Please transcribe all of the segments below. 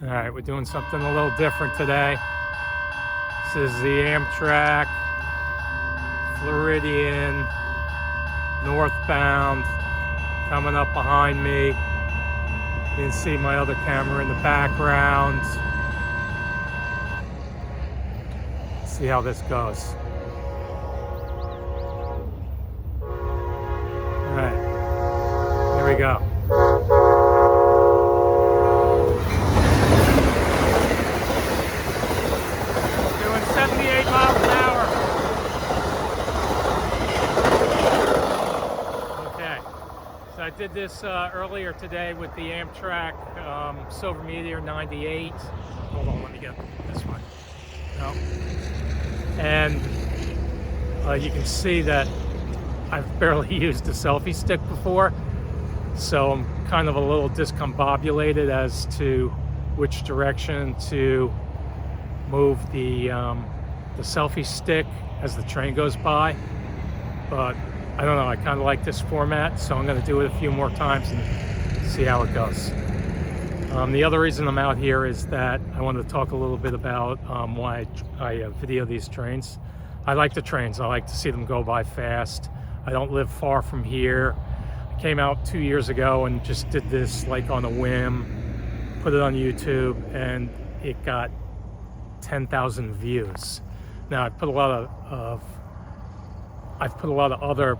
All right, we're doing something a little different today. This is the Amtrak Floridian northbound coming up behind me. You can see my other camera in the background. Let's see how this goes. All right, here we go. Doing 78 miles an hour. Okay, so I did this earlier today with the Amtrak Silver Meteor 98. Hold on, let me get this one. No. And you can see that I've barely used the selfie stick before, so I'm kind of a little discombobulated as to which direction to move the selfie stick as the train goes by. But I don't know, I kind of like this format, so I'm going to do it a few more times and see how it goes. The other reason I'm out here is that I wanted to talk a little bit about why I video these trains. I like the trains. I like to see them go by fast. I don't live far from here. I came out 2 years ago and just did this like on a whim, put it on YouTube, and it got 10,000 views. Now I've put a lot of other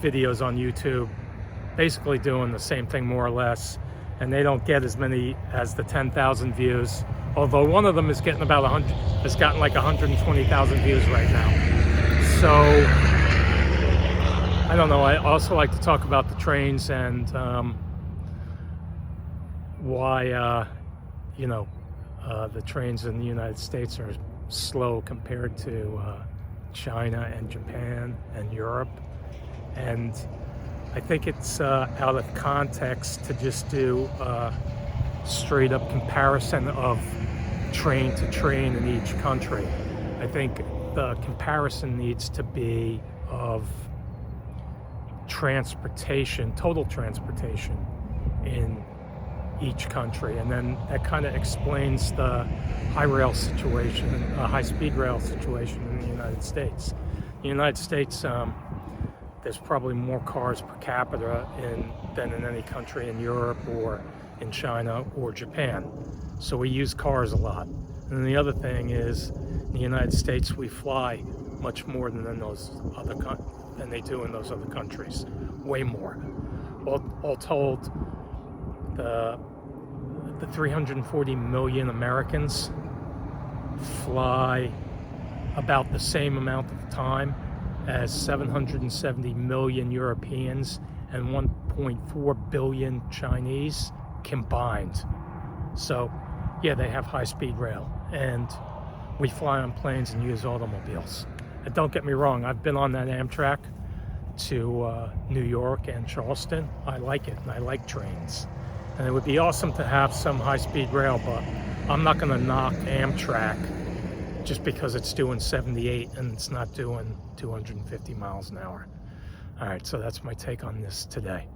videos on YouTube basically doing the same thing more or less, and they don't get as many as the 10,000 views, although one of them is getting about 100, has gotten like 120,000 views right now. So I don't know, I also like to talk about the trains and why the trains in the United States are slow compared to China and Japan and Europe. And I think it's out of context to just do a straight up comparison of train to train in each country. I think the comparison needs to be of transportation, total transportation in each country, and then that kind of explains the high-speed rail situation in the United States. In the United States, there's probably more cars per capita than in any country in Europe or in China or Japan. So we use cars a lot. And the other thing is, in the United States, we fly much more than they do in those other countries, way more. All told, the 340 million Americans fly about the same amount of time as 770 million Europeans and 1.4 billion Chinese combined. So yeah, they have high-speed rail, and we fly on planes and use automobiles. And don't get me wrong, I've been on that Amtrak to New York and Charleston. I like it, and I like trains. And it would be awesome to have some high-speed rail, but I'm not going to knock Amtrak just because it's doing 78 and it's not doing 250 miles an hour. All right, so that's my take on this today.